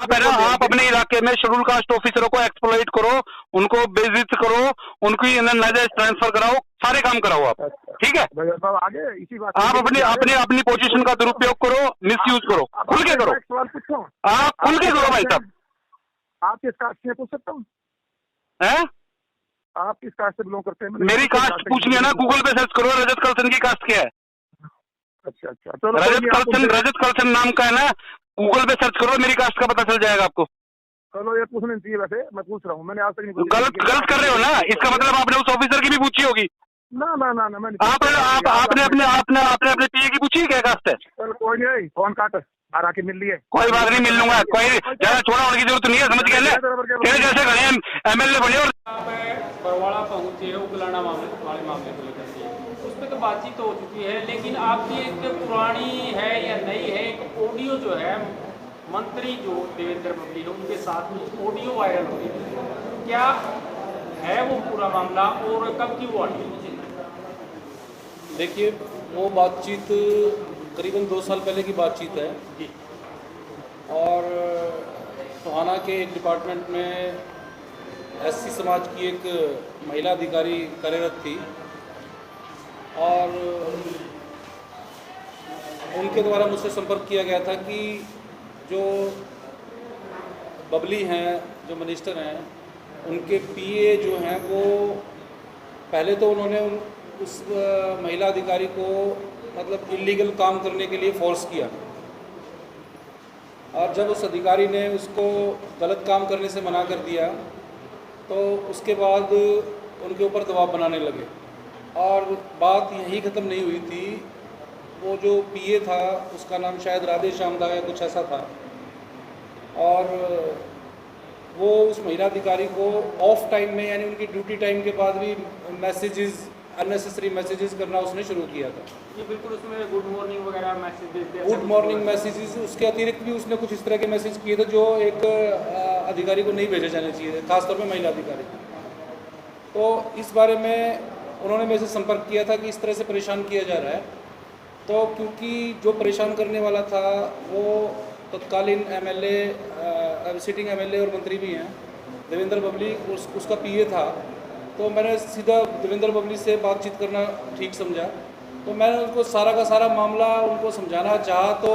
आप है ना, आप अपने इलाके में शेड्यूल कास्ट ऑफिसरों को एक्सप्लॉइट करो, उनको बेइज्जत करो, उनकी नाजायज ट्रांसफर कराओ, सारे काम कराओ आप। ठीक है, आगे इसी बात आप अपनी अपनी अपनी पोजीशन का दुरुपयोग करो, मिसयूज करो, खुल के करो, सवाल पूछो, आप खुल के करो भाई साहब। आप किस कास्ट से पूछ सकता हूँ? हैं? आप किस कास्ट से बिलोंग करते हैं? मेरी कास्ट पूछनी है ना, गूगल पे सर्च करो रजत कलसन की कास्ट क्या है। अच्छा अच्छा, चलो रजत कलसन नाम का है ना, गूगल पे सर्च करो, मेरी कास्ट का पता चल जाएगा आपको। चलो ये पूछना चाहिए, वैसे मैं पूछ रहा हूँ, मैंने आज तक नहीं पूछा। गलत कर रहे हो ना, इसका मतलब आपने उस ऑफिसर की भी पूछी होगी। ना ना ना ना, मैंने आपने अपने पीए की पूछी क्या कास्ट है? चलो कोई नहीं, फोन काट, आके मिल लिए, कोई बात नहीं, मिल लूंगा, कोई ज्यादा छोड़ा होने की जरूरत नहीं है, समझ गए ना, जैसे गए एमएलए बने। और बरवाड़ा पहुंचे उगलाना वाले मामले को लेकर के उस पर तो बातचीत हो चुकी है, लेकिन आपकी एक पुरानी है या नई है, एक ऑडियो जो है मंत्री जो देवेंद्र बबली है उनके साथ ऑडियो वायरल हुई, क्या है वो पूरा मामला और कब की वो ऑडियो? देखिए, वो बातचीत करीबन 2 साल पहले की बातचीत है जी। और टोहाना के एक डिपार्टमेंट में एससी समाज की एक महिला अधिकारी कार्यरत थी और उनके द्वारा मुझसे संपर्क किया गया था कि जो बबली हैं, जो मिनिस्टर हैं, उनके पीए जो हैं वो पहले तो उन्होंने उस महिला अधिकारी को मतलब इलीगल काम करने के लिए फोर्स किया और जब उस अधिकारी ने उसको गलत काम करने से मना कर दिया तो उसके बाद उनके ऊपर दबाव बनाने लगे और बात यहीं ख़त्म नहीं हुई थी। वो जो पीए था उसका नाम शायद राधे श्याम था या कुछ ऐसा था और वो उस महिला अधिकारी को ऑफ टाइम में यानी उनकी ड्यूटी टाइम के बाद भी मैसेजेस, अननेसेसरी मैसेजेस करना उसने शुरू किया था। ये बिल्कुल उसमें गुड मॉर्निंग वगैरह मैसेज, गुड मॉर्निंग मैसेजेस, उसके अतिरिक्त भी उसने कुछ इस तरह के मैसेज किए थे जो एक अधिकारी को नहीं भेजे जाने चाहिए थे, खासतौर पर महिला अधिकारी। तो इस बारे में उन्होंने मेरे से संपर्क किया था कि इस तरह से परेशान किया जा रहा है। तो क्योंकि जो परेशान करने वाला था वो तत्कालीन एमएलए, सिटिंग एमएलए और मंत्री भी हैं, देवेंद्र बबली, उसका पीए था, तो मैंने सीधा देवेंद्र बबली से बातचीत करना ठीक समझा। तो मैंने उनको सारा का सारा मामला उनको समझाना चाहा तो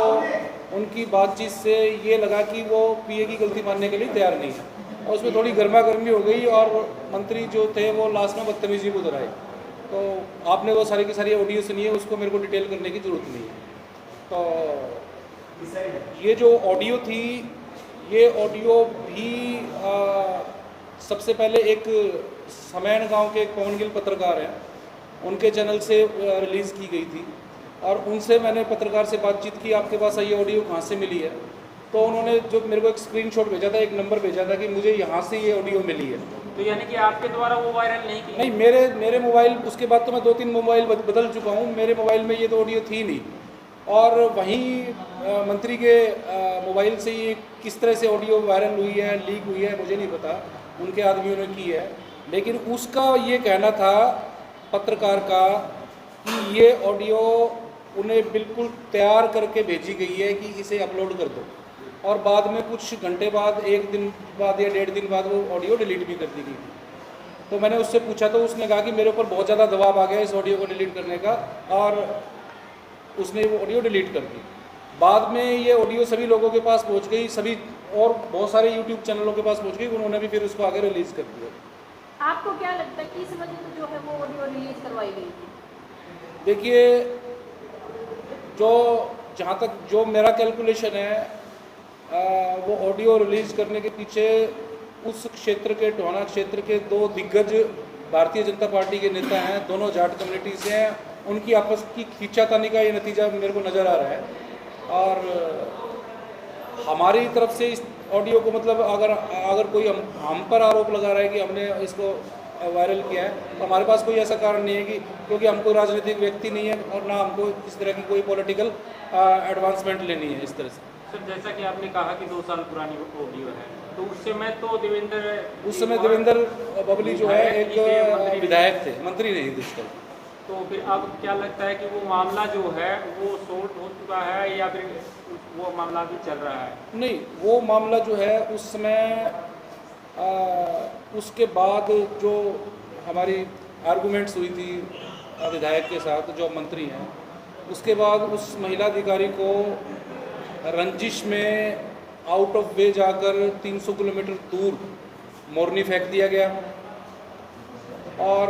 उनकी बातचीत से ये लगा कि वो पीए की गलती मानने के लिए तैयार नहीं है और उसमें थोड़ी गर्मा गर्मी हो गई और मंत्री जो थे वो लास्ट में बदतमीजी को उतराए। तो आपने वो सारी की सारी ऑडियो सुनी है, उसको मेरे को डिटेल करने की ज़रूरत नहीं है। तो ये जो ऑडियो थी, ये ऑडियो भी सबसे पहले एक समैन गांव के एक पवन गिल पत्रकार हैं, उनके चैनल से रिलीज़ की गई थी और उनसे मैंने पत्रकार से बातचीत की, आपके पास ये ऑडियो कहाँ से मिली है? तो उन्होंने जो मेरे को एक स्क्रीनशॉट भेजा था, एक नंबर भेजा था कि मुझे यहाँ से ये ऑडियो मिली है। तो यानी कि आपके द्वारा वो वायरल नहीं की? नहीं, मेरे मोबाइल, उसके बाद तो मैं 2-3 मोबाइल बदल चुका हूँ, मेरे मोबाइल में ये तो ऑडियो थी नहीं। और वहीं मंत्री के मोबाइल से ये किस तरह से ऑडियो वायरल हुई है, लीक हुई है, मुझे नहीं पता, उनके आदमियों ने की है। लेकिन उसका ये कहना था पत्रकार का कि ये ऑडियो उन्हें बिल्कुल तैयार करके भेजी गई है कि इसे अपलोड कर दो और बाद में कुछ घंटे बाद, 1 दिन बाद या 1.5 दिन बाद वो ऑडियो डिलीट भी कर दी गई। तो मैंने उससे पूछा तो उसने कहा कि मेरे ऊपर बहुत ज़्यादा दबाव आ गया इस ऑडियो को डिलीट करने का और उसने वो ऑडियो डिलीट कर दी। बाद में ये ऑडियो सभी लोगों के पास पहुंच गई, सभी और बहुत सारे यूट्यूब चैनलों के पास पहुंच गई, उन्होंने भी फिर उसको आगे रिलीज़ कर दिया। आपको क्या लगता है किस वजह से जो है वो ऑडियो रिलीज करवाई गई थी? देखिए, जहाँ तक जो मेरा कैलकुलेशन है, वो ऑडियो रिलीज़ करने के पीछे उस क्षेत्र के, टोहाना क्षेत्र के 2 दिग्गज भारतीय जनता पार्टी के नेता हैं, दोनों जाट कम्युनिटी से हैं, उनकी आपस की खींचातानी का ये नतीजा मेरे को नज़र आ रहा है। और हमारी तरफ से इस ऑडियो को मतलब अगर कोई हम पर आरोप लगा रहा है कि हमने इसको वायरल किया है, तो हमारे पास कोई ऐसा कारण नहीं है कि, क्योंकि हमको राजनीतिक व्यक्ति नहीं है और ना हमको इस तरह की कोई पॉलिटिकल एडवांसमेंट लेनी है इस तरह से। सर, जैसा कि आपने कहा कि 2 साल पुरानी ऑडियो है, तो उस समय तो उस समय देवेंद्र बबली जो है एक विधायक थे, मंत्री नहीं थे उस टाइम। तो फिर अब क्या लगता है कि वो मामला जो है वो सोल्व हो चुका है या फिर वो मामला भी चल रहा है? नहीं, वो मामला जो है उस समय उसके बाद जो हमारी आर्गूमेंट्स हुई थी विधायक के साथ जो मंत्री हैं, उसके बाद उस महिला अधिकारी को रंजिश में आउट ऑफ वे जाकर 300 किलोमीटर दूर मोरनी फेंक दिया गया। और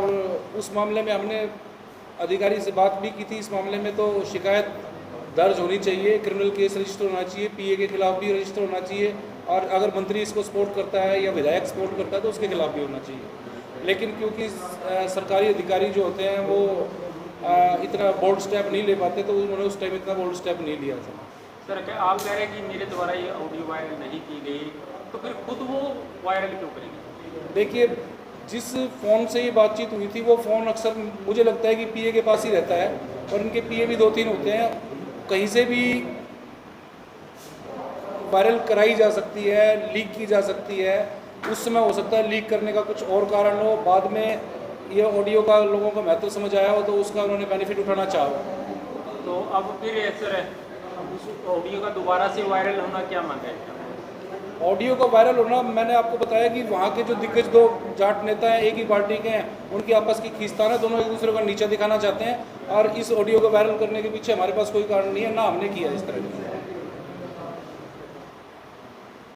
उस मामले में हमने अधिकारी से बात भी की थी। इस मामले में तो शिकायत दर्ज होनी चाहिए, क्रिमिनल केस रजिस्टर होना चाहिए, पीए के खिलाफ भी रजिस्टर होना चाहिए, और अगर मंत्री इसको सपोर्ट करता है या विधायक सपोर्ट करता है तो उसके खिलाफ भी होना चाहिए। लेकिन क्योंकि सरकारी अधिकारी जो होते हैं वो इतना बोल्ड स्टेप नहीं ले पाते, तो उन्होंने उस टाइम इतना बोल्ड स्टेप नहीं लिया था। सर क्या आप कह रहे हैं कि मेरे द्वारा ये ऑडियो वायरल नहीं की गई, तो फिर खुद वो वायरल क्यों करेंगे? देखिए, जिस फ़ोन से ये बातचीत हुई थी वो फ़ोन अक्सर मुझे लगता है कि पीए के पास ही रहता है, और इनके पीए भी 2-3 होते हैं। कहीं से भी वायरल कराई जा सकती है, लीक की जा सकती है। उस समय हो सकता है लीक करने का कुछ और कारण हो, बाद में ये ऑडियो का लोगों को महत्व समझ आया हो तो उसका उन्होंने बेनिफिट उठाना चाहो। तो अब फिर सर उस ऑडियो का दोबारा से वायरल होना क्या मांग है? ऑडियो का वायरल होना, मैंने आपको बताया कि वहाँ के जो दिग्गज 2 जाट नेता हैं, एक ही पार्टी के हैं, उनकी आपस की खींचतान है, दोनों एक दूसरे का नीचा दिखाना चाहते हैं। और इस ऑडियो को वायरल करने के पीछे हमारे पास कोई कारण नहीं है, ना हमने किया इस तरह की।